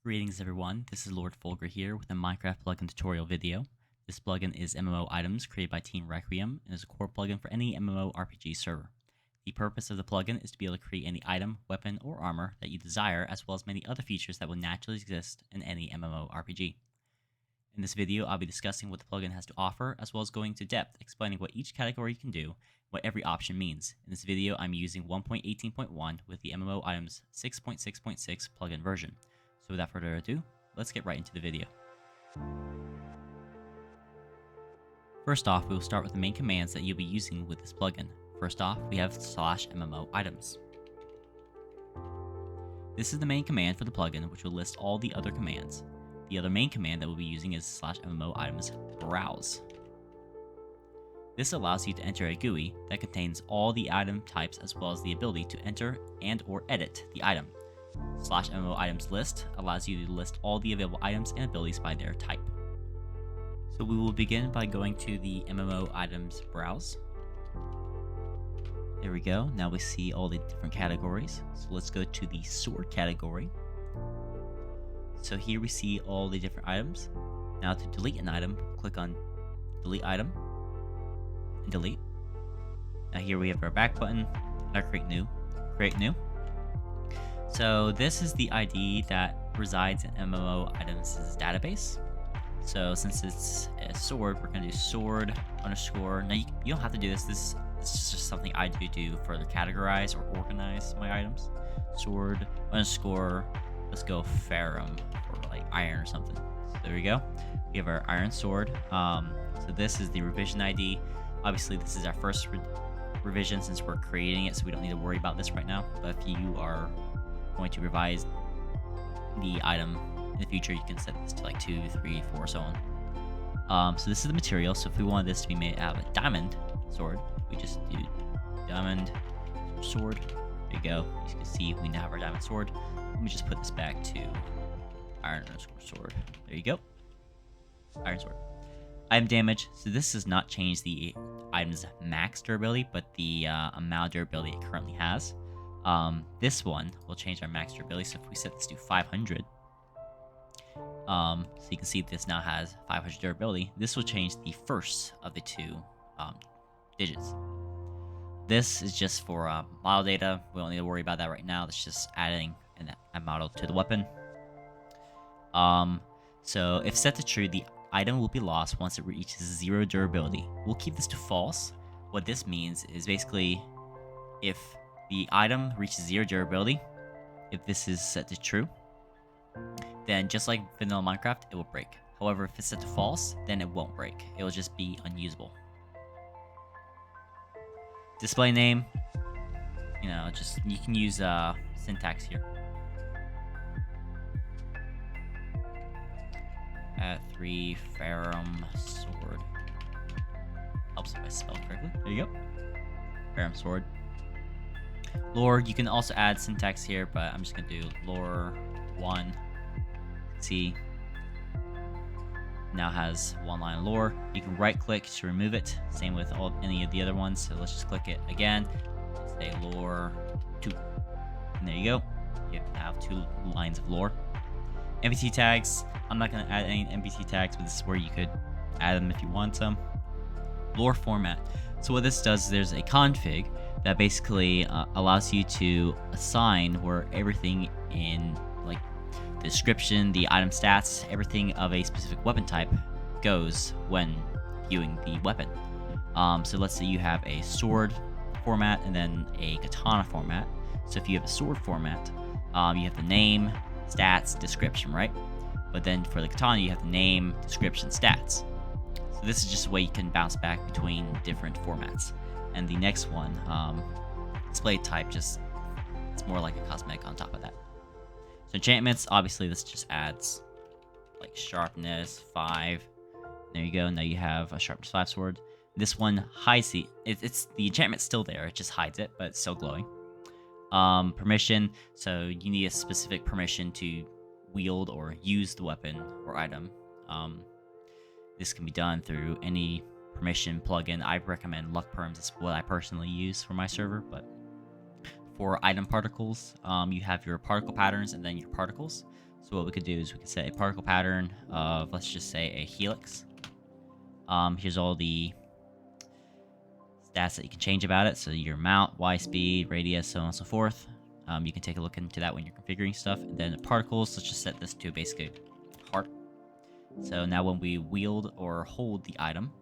Greetings everyone, this is Lord Fulgur here with a Minecraft plugin tutorial video. This plugin is MMOItems created by Team Requiem and is a core plugin for any MMORPG server. The purpose of the plugin is to be able to create any item, weapon, or armor that you desire, as well as many other features that will naturally exist in any MMORPG. In this video, I'll be discussing what the plugin has to offer, as well as going into depth explaining what each category can do, what every option means. In this video, I'm using 1.18.1 with the MMOItems 6.6.6 plugin version. So without further ado, let's get right into the video. First off, we will start with the main commands that you'll be using with this plugin. First off, we have /MMOItems. This is the main command for the plugin, which will list all the other commands. The other main command that we'll be using is /MMOItems browse. This allows you to enter a GUI that contains all the item types as well as the ability to enter and or edit the item. /MMOItems list allows you to list all the available items and abilities by their type. So we will begin by going to the MMOItems browse. There we go. Now we see all the different categories. So let's go to the sword category. So here we see all the different items. Now to delete an item, click on delete item and delete. Now here we have our back button, our create new. So this is the ID that resides in MMOItems' database. So since it's a sword, we're going to do sword underscore. Now you don't have to do this. This is just something I do to further categorize or organize my items. Sword underscore, let's go ferrum or like iron or something. So there we go. We have our iron sword. So this is the revision ID. Obviously this is our first revision since we're creating it, so we don't need to worry about this right now. But if you are going to revise the item in the future, you can set this to like 2, 3, 4, so on. So this is the material. So if we wanted this to be made out of a diamond sword, we just do diamond sword. There you go. You can see we now have our diamond sword. Let me just put this back to iron underscore sword. There you go. Iron sword. Item damage. So this does not change the item's max durability, but the amount of durability it currently has. This one will change our max durability. So if we set this to 500, so you can see this now has 500 durability. This will change the first of the two digits. This is just for model data. We don't need to worry about that right now. That's just adding a model to the weapon. So if set to true, the item will be lost once it reaches 0 durability. We'll keep this to false. What this means is basically if the item reaches 0 durability, if this is set to true, then just like vanilla Minecraft, it will break. However, if it's set to false, then it won't break. It will just be unusable. Display name, just you can use syntax here. At 3 ferrum sword. Helps if I spell correctly. There you go. Ferrum sword. Lore, you can also add syntax here, but I'm just gonna do lore 1. See, now has 1 line of lore. You can right click to remove it. Same with any of the other ones. So let's just click it again. Say lore 2. And there you go. You have 2 lines of lore. NPC tags. I'm not going to add any NPC tags, but this is where you could add them if you want some. Lore format. So what this does is there's a config that basically allows you to assign where everything in like the description, the item stats, everything of a specific weapon type goes when viewing the weapon. So let's say you have a sword format and then a katana format. So if you have a sword format, you have the name, stats, description, right? But then for the katana, you have the name, description, stats. So this is just a way you can bounce back between different formats. And the next one, display type, it's more like a cosmetic on top of that. So enchantments, obviously this just adds like sharpness 5. There you go. Now you have a sharpness 5 sword. This one hides the enchantment's still there. It just hides it, but it's still glowing. Permission. So you need a specific permission to wield or use the weapon or item. This can be done through any permission plugin. I recommend luck perms. It's what I personally use for my server, but for item particles, you have your particle patterns and then your particles. So what we could do is we could set a particle pattern of, let's just say, a helix. Here's all the stats that you can change about it. So your amount, y speed, radius, so on and so forth. You can take a look into that when you're configuring stuff. And then the particles, let's just set this to basically heart. So now when we wield or hold the item,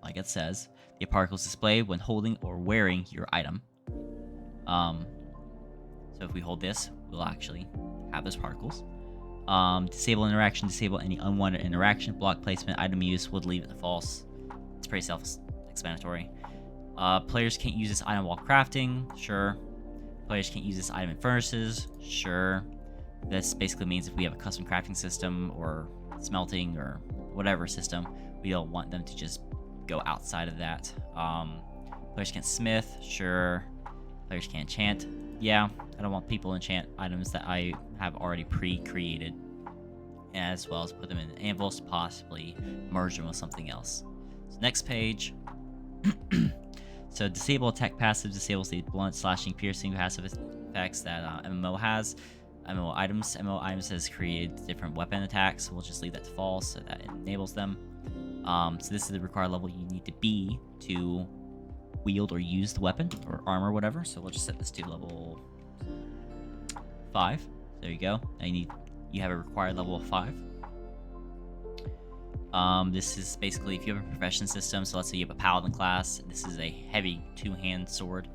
like it says, the particles display when holding or wearing your item. So if we hold this, we'll actually have those particles. Disable interaction, disable any unwanted interaction, block placement, item use, would leave it false. It's pretty self-explanatory. Players can't use this item while crafting, sure. Players can't use this item in furnaces, sure. This basically means if we have a custom crafting system or smelting or whatever system, we don't want them to just go outside of that. Players can't smith, sure. Players can't enchant. Yeah, I don't want people to enchant items that I have already pre-created, as well as put them in anvils to possibly merge them with something else. So next page. So disable attack passive, disables the blunt, slashing, piercing passive effects that MMO has. MMOItems has created different weapon attacks, so we'll just leave that to false so that it enables them. So this is the required level you need to be to wield or use the weapon or armor or whatever. So we'll just set this to level 5. There you go. Now you have a required level of 5. This is basically if you have a profession system. So let's say you have a paladin class. This is a heavy 2-hand sword.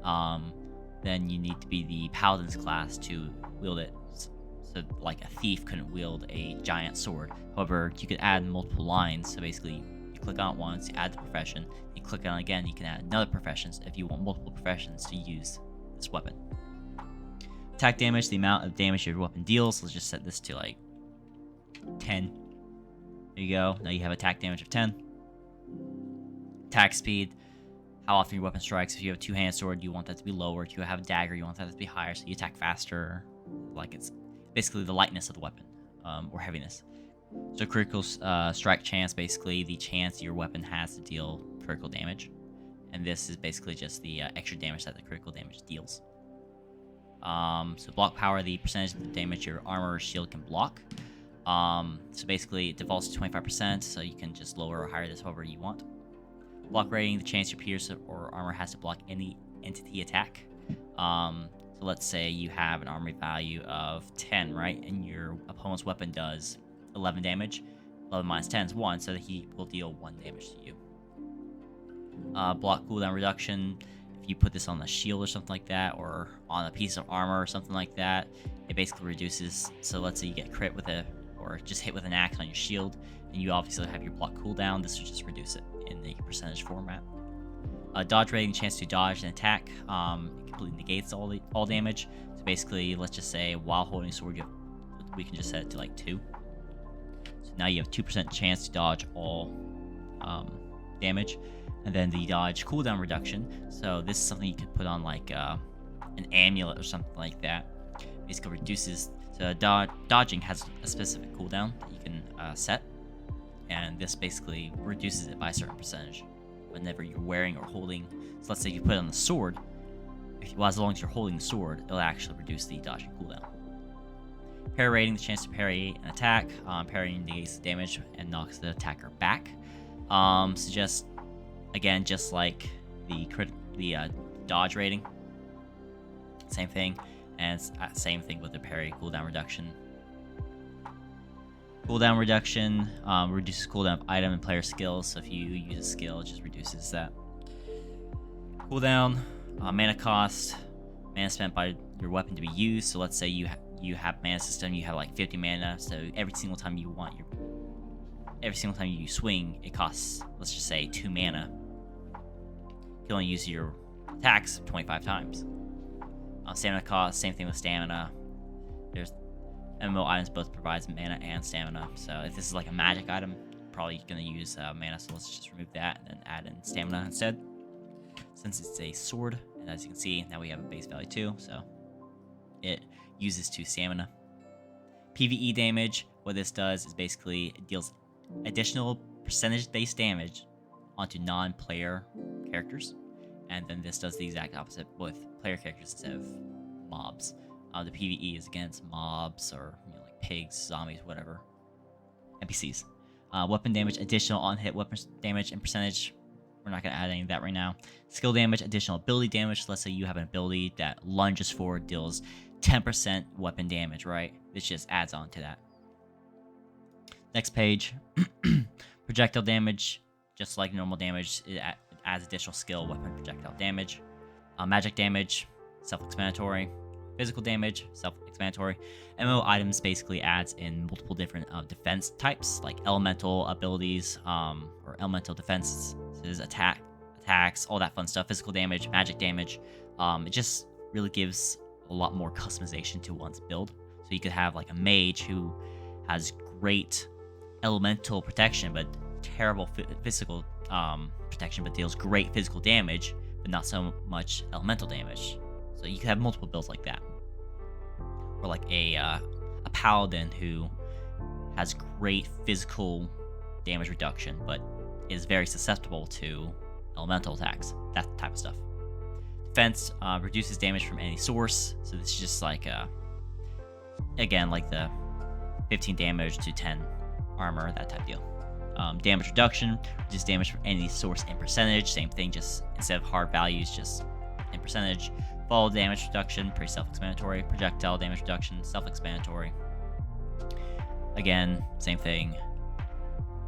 Then you need to be the paladin's class to wield it. So like a thief couldn't wield a giant sword. However, you could add multiple lines. So basically, you click on it once, you add the profession. You click on it again, you can add another profession if you want multiple professions to use this weapon. Attack damage, the amount of damage your weapon deals. Let's just set this to like 10. There you go. Now you have attack damage of 10. Attack speed, how often your weapon strikes. If you have a 2-hand sword, you want that to be lower. If you have a dagger, you want that to be higher, so you attack faster. Like it's basically the lightness of the weapon, or heaviness. So critical strike chance, basically the chance your weapon has to deal critical damage. And this is basically just the extra damage that the critical damage deals. So block power, the percentage of the damage your armor or shield can block. So basically it defaults to 25%, so you can just lower or higher this however you want. Block rating, the chance your pierce or armor has to block any entity attack. So let's say you have an armor value of 10, right? And your opponent's weapon does 11 damage. 11 minus 10 is 1, so he will deal 1 damage to you. Block cooldown reduction. If you put this on a shield or something like that, or on a piece of armor or something like that, it basically reduces. So let's say you get crit with or just hit with an axe on your shield, and you obviously have your block cooldown. This will just reduce it in the percentage format. Dodge rating, chance to dodge and attack. It completely negates all damage. So basically, let's just say while holding a sword, we can just set it to like 2. So now you have 2% chance to dodge all damage. And then the dodge cooldown reduction. So this is something you could put on like an amulet or something like that. Basically reduces. So dodging has a specific cooldown that you can set, and this basically reduces it by a certain percentage whenever you're wearing or holding. So let's say you put it on the sword. As long as you're holding the sword, it'll actually reduce the dodging cooldown. Parry rating, the chance to parry an attack. Parrying negates the damage and knocks the attacker back. So just again, just like the dodge rating, same thing, and it's same thing with the parry cooldown reduction. Cooldown reduction reduces cooldown of item and player skills. So if you use a skill, it just reduces that cooldown. Mana cost, mana spent by your weapon to be used. So let's say you have mana system, you have like 50 mana. So every single time you swing, it costs, let's just say, 2 mana. You can only use your attacks 25 times. Stamina cost, same thing with stamina. There's MMOItems both provides mana and stamina. So if this is like a magic item, probably going to use mana. So let's just remove that and then add in stamina instead. Since it's a sword, and as you can see, now we have a base value 2, so it uses 2 stamina. PvE damage, what this does is basically it deals additional percentage-based damage onto non-player characters. and then this does the exact opposite with player characters instead of mobs. The PvE is against mobs or like pigs, zombies, whatever. NPCs. Weapon damage, additional on-hit weapon damage and percentage. We're not going to add any of that right now. Skill damage, additional ability damage. Let's say you have an ability that lunges forward, deals 10% weapon damage, right? This just adds on to that. Next page. Projectile damage, just like normal damage, it adds additional skill, weapon, projectile damage. Magic damage, self-explanatory. Physical damage, self-explanatory. MMOItems basically adds in multiple different defense types, like elemental abilities, or elemental defenses, attacks, all that fun stuff. Physical damage, magic damage. It just really gives a lot more customization to one's build. So you could have like a mage who has great elemental protection, but terrible physical protection, but deals great physical damage, but not so much elemental damage. So you could have multiple builds like that. Or like a paladin who has great physical damage reduction, but is very susceptible to elemental attacks. That type of stuff. Defense reduces damage from any source. So this is just like, again, like the 15 damage to 10 armor, that type of deal. Damage reduction, reduces damage from any source in percentage. Same thing, just instead of hard values, just in percentage. Fall damage reduction, pretty self-explanatory. Projectile damage reduction, self-explanatory. Again, same thing.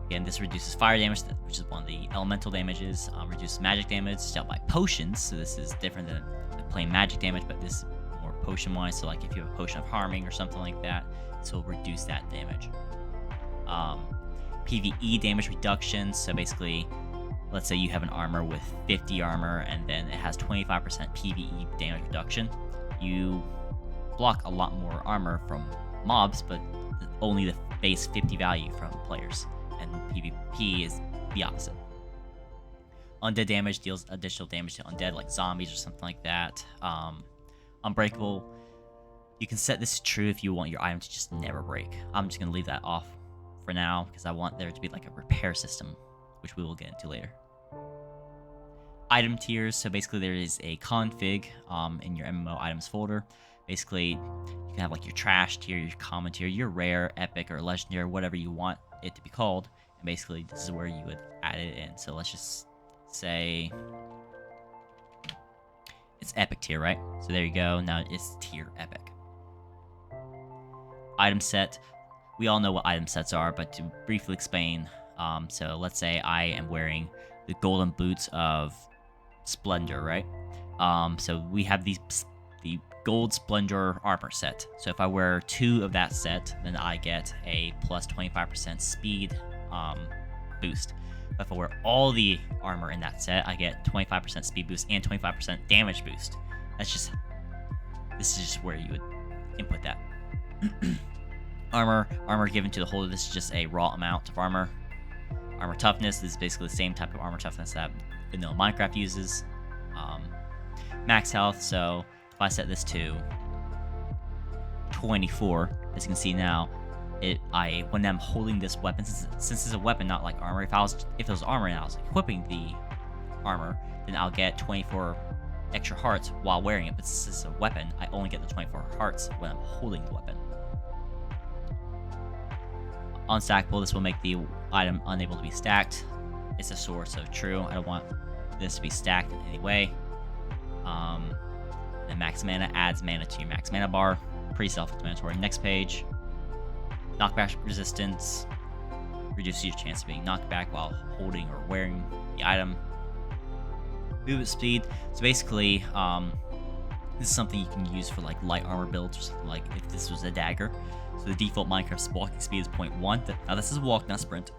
Again, this reduces fire damage, which is one of the elemental damages. Reduces magic damage dealt by potions, so this is different than plain magic damage, but this is more potion-wise. So like if you have a potion of harming or something like that, this will reduce that damage. PvE damage reduction, so basically, let's say you have an armor with 50 armor and then it has 25% PvE damage reduction. You block a lot more armor from mobs, but only the base 50 value from players. And PvP is the opposite. Undead damage deals additional damage to undead, like zombies or something like that. Unbreakable. You can set this to true if you want your item to just never break. I'm just going to leave that off for now because I want there to be like a repair system, which we will get into later. Item tiers. So basically there is a config in your MMOItems folder. Basically, you can have like your trash tier, your common tier, your rare, epic, or legendary, whatever you want it to be called. And basically this is where you would add it in. So let's just say it's epic tier, right? So there you go. Now it's tier epic. Item set. We all know what item sets are, but to briefly explain, so let's say I am wearing the golden boots of Splendor, right? So we have the gold Splendor armor set. So if I wear 2 of that set, then I get a plus 25% speed boost. But if I wear all the armor in that set, I get 25% speed boost and 25% damage boost. This is just where you would input that. Armor given to the holder. This is just a raw amount of armor. Armor toughness. This is basically the same type of armor toughness that vanilla Minecraft uses. Max health. So if I set this to 24, as you can see now, when I'm holding this weapon, since it's a weapon, not like armor. If it was armor and I was equipping the armor, then I'll get 24 extra hearts while wearing it. But since it's a weapon, I only get the 24 hearts when I'm holding the weapon. Unstackable, this will make the item unable to be stacked. It's a sword, so true. I don't want this to be stacked in any way. And max mana adds mana to your max mana bar. Pretty self-explanatory. Next page. Knockback resistance. Reduces your chance of being knocked back while holding or wearing the item. Movement speed. So basically, this is something you can use for like light armor builds or something, like if this was a dagger. So the default Minecraft walking speed is 0.1. Now this is a walk, not sprint.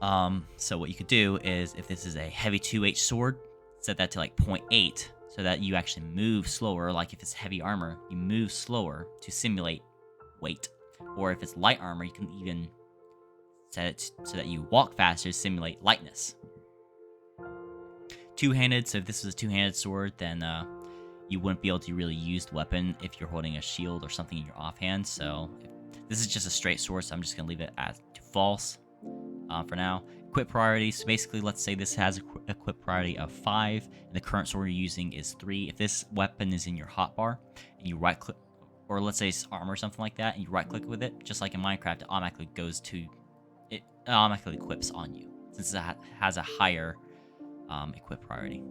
So what you could do is, if this is a heavy 2H sword, set that to like 0.8, so that you actually move slower. Like if it's heavy armor, you move slower to simulate weight. Or if it's light armor, you can even set it so that you walk faster to simulate lightness. Two-handed. So if this was a two-handed sword, then you wouldn't be able to really use the weapon if you're holding a shield or something in your offhand. So this is just a straight sword, so I'm just going to leave it as to false. for now. Equip priority. So basically, let's say this has equip priority of 5, and the current sword you're using is 3. If this weapon is in your hotbar, and you right click, or let's say it's armor or something like that, and you right click with it, just like in Minecraft, it automatically goes to, it automatically equips on you, since it has a higher equip priority.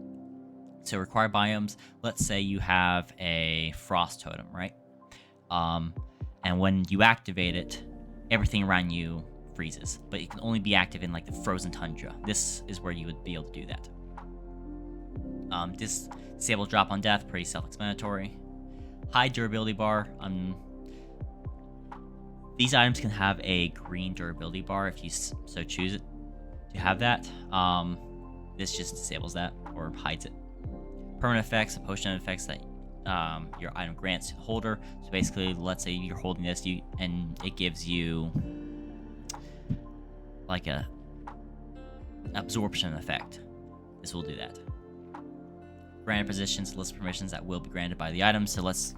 So required biomes, let's say you have a frost totem, right? And when you activate it, everything around you freezes, but it can only be active in like the frozen tundra. This is where you would be able to do that. Disable drop on death, pretty self-explanatory. High durability bar. These items can have a green durability bar if you so choose it to have that. This just disables that or hides it. Permanent effects, potion effects that your item grants to the holder. So basically, let's say you're holding this, and it gives you like a absorption effect. This will do that. Granted positions, list permissions that will be granted by the item. So let's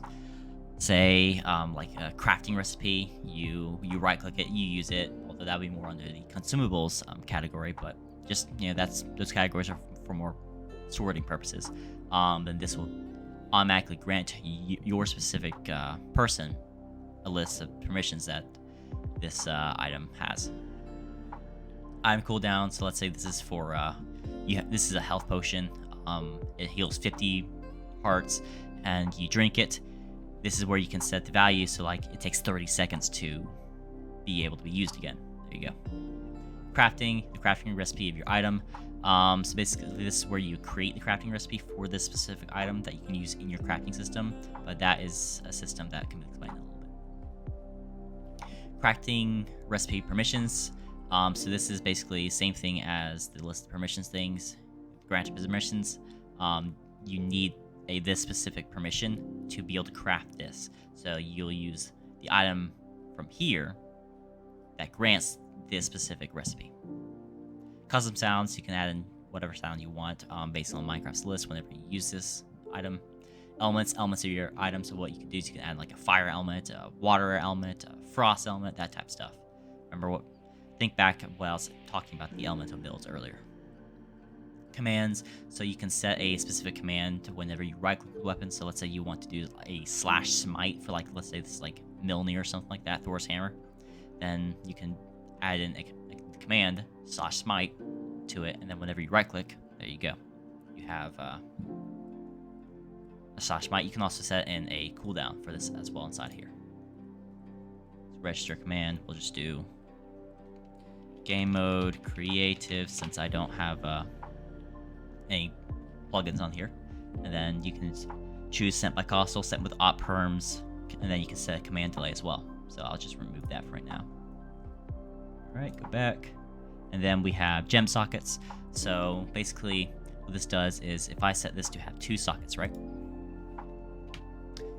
say like a crafting recipe, you right click it, you use it, although that would be more under the consumables category, but just, those categories are for more sorting purposes. Then this will automatically grant your specific person a list of permissions that this item has. Item cooldown. So let's say this is for this is a health potion. It heals 50 hearts, and you drink it. This is where you can set the value. So like it takes 30 seconds to be able to be used again. There you go. Crafting, the crafting recipe of your item. So basically, this is where you create the crafting recipe for this specific item that you can use in your crafting system. But that is a system that can be explained a little bit. Crafting recipe permissions. So this is basically the same thing as the list of permissions things. Granted permissions. You need this specific permission to be able to craft this. So you'll use the item from here that grants this specific recipe. Custom sounds, you can add in whatever sound you want based on Minecraft's list whenever you use this item. Elements of your item. So what you can do is you can add like a fire element, a water element, a frost element, that type of stuff. Think back when I was talking about the elemental builds earlier. Commands, so you can set a specific command to whenever you right click the weapon. So let's say you want to do a /smite for, like, let's say this is like Milner or something like that, Thor's hammer. Then you can add in a command /smite to it, and then whenever you right click, there you go, you have a /smite. You can also set in a cooldown for this as well inside here. So register command, we'll just do game mode creative, since I don't have any plugins on here. And then you can choose sent by console, sent with op perms, and then you can set a command delay as well. So I'll just remove that for right now. All right, go back. And then we have gem sockets. So basically what this does is if I set this to have 2 sockets, right?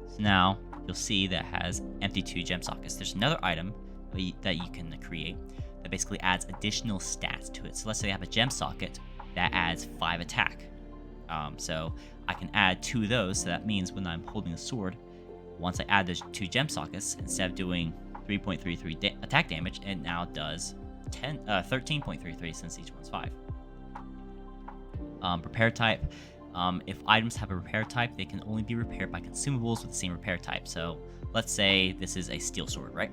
So now you'll see that has empty 2 gem sockets. There's another item that you can create that basically adds additional stats to it. So let's say I have a gem socket that adds 5 attack. So I can add 2 of those. So that means when I'm holding the sword, once I add those 2 gem sockets, instead of doing 3.33 attack damage, it now does 13.33 since each one's 5. Repair type. If items have a repair type, they can only be repaired by consumables with the same repair type. So let's say this is a steel sword, right?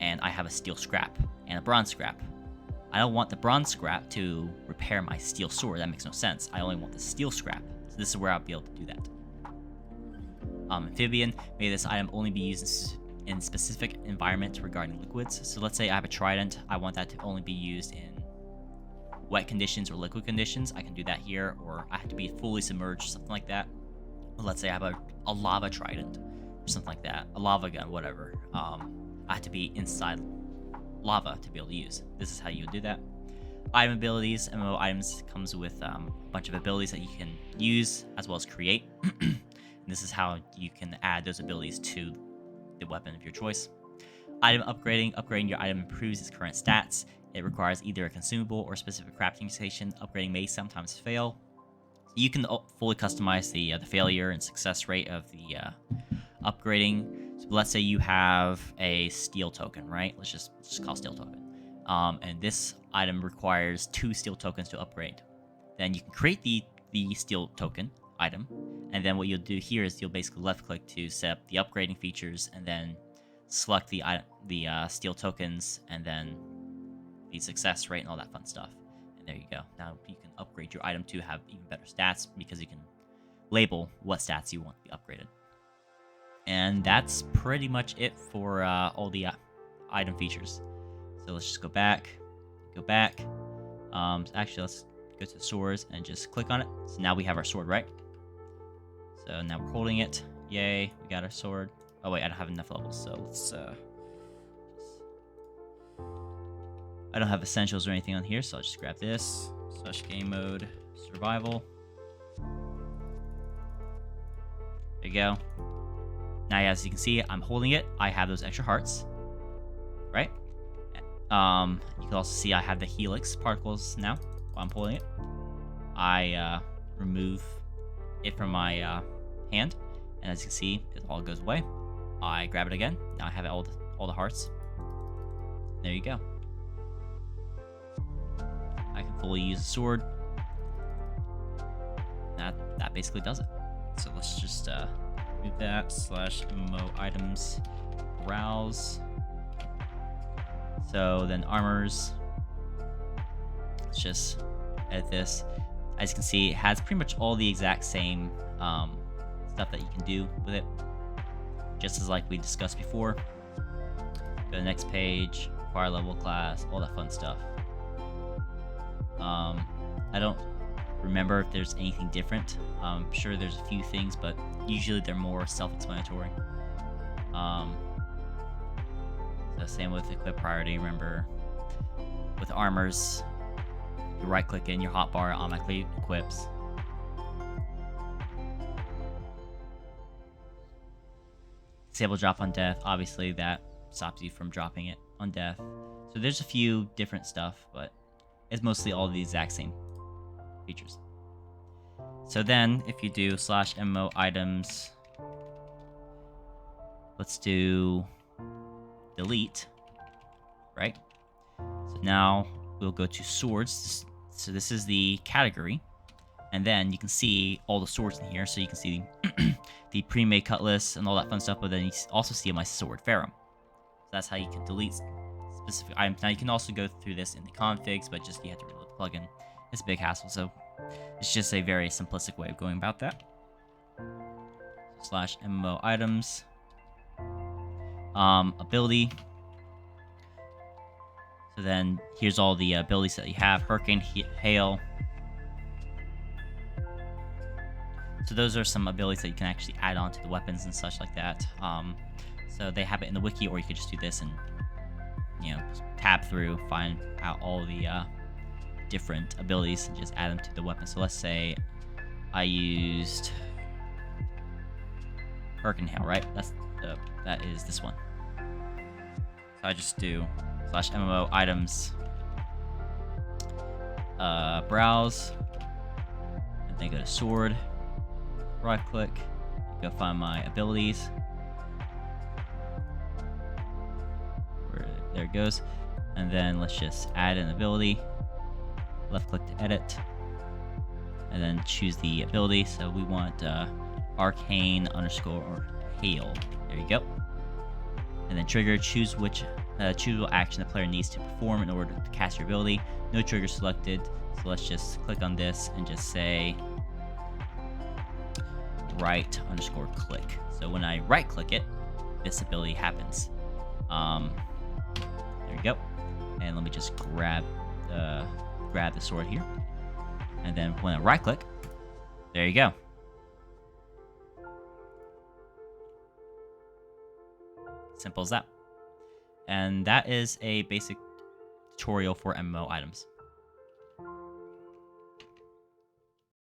And I have a steel scrap and a bronze scrap. I don't want the bronze scrap to repair my steel sword. That makes no sense. I only want the steel scrap. So this is where I'll be able to do that. Amphibian. May this item only be used in specific environments regarding liquids. So let's say I have a trident. I want that to only be used in wet conditions or liquid conditions. I can do that here, or I have to be fully submerged, something like that. Let's say I have a lava trident or something like that, a lava gun, whatever. I have to be inside lava to be able to use. This is how you would do that. Item abilities. MMOItems comes with a bunch of abilities that you can use as well as create. And this is how you can add those abilities to the weapon of your choice. Item upgrading. Upgrading your item improves its current stats. It requires either a consumable or specific crafting station. Upgrading may sometimes fail. You can fully customize the failure and success rate of the upgrading. So let's say you have a steel token, right? Let's just call steel token. and this item requires 2 steel tokens to upgrade. Then you can create the steel token item, and then what you'll do here is you'll basically left click to set up the upgrading features, and then select the steel tokens, and then the success rate and all that fun stuff. And there you go. Now you can upgrade your item to have even better stats because you can label what stats you want to be upgraded. And that's pretty much it for all the item features. So let's just go back. Actually, let's go to the swords and just click on it. So now we have our sword, right? So now we're holding it. Yay, we got our sword. Oh wait, I don't have enough levels, so let's I don't have essentials or anything on here, so I'll just grab this. / game mode survival. There you go. Now, as you can see, I'm holding it. I have those extra hearts, right? You can also see I have the helix particles now while I'm holding it. I remove it from my hand, and as you can see, it all goes away. I grab it again. Now I have all the hearts. There you go. I can fully use the sword. That basically does it. So let's just move that / MMOItems browse. So then armors. Let's just edit this. As you can see, it has pretty much all the exact same stuff that you can do with it, just as like we discussed before. Go to the next page, acquire level class, all that fun stuff. I don't remember if there's anything different. I'm sure there's a few things, but usually they're more self-explanatory. So same with equip priority. Remember, with armors, you right click in, your hotbar automatically equips. Disable drop on death. Obviously, that stops you from dropping it on death. So there's a few different stuff, but it's mostly all the exact same features. So then, if you do / MMOItems, let's do delete, right? So now we'll go to swords. So this is the category, and then you can see all the swords in here. So you can see the pre-made cutlass and all that fun stuff, but then you also see my sword Pharaoh. So that's how you can delete specific items. Now you can also go through this in the configs, but just you have to reload the plugin. It's a big hassle, so it's just a very simplistic way of going about that. / MMOItems. Ability. So then here's all the abilities that you have. Hurricane, Hail. So those are some abilities that you can actually add on to the weapons and such like that. So they have it in the wiki, or you could just do this and, you know, tab through, find out all the different abilities and just add them to the weapon. So let's say I used Hurricane Hail, right? That is this one. So I just do / MMOItems browse, and then go to sword, right click, go find my abilities. There it goes. And then let's just add an ability. Left click to edit, and then choose the ability. So we want arcane _ hail. There you go. And then trigger, choose what action the player needs to perform in order to cast your ability. No trigger selected. So let's just click on this and just say right _ click. So when I right click it, this ability happens. There you go. And let me just grab the sword here, and then when I right click, there you go. Simple as that. And that is a basic tutorial for MMOItems.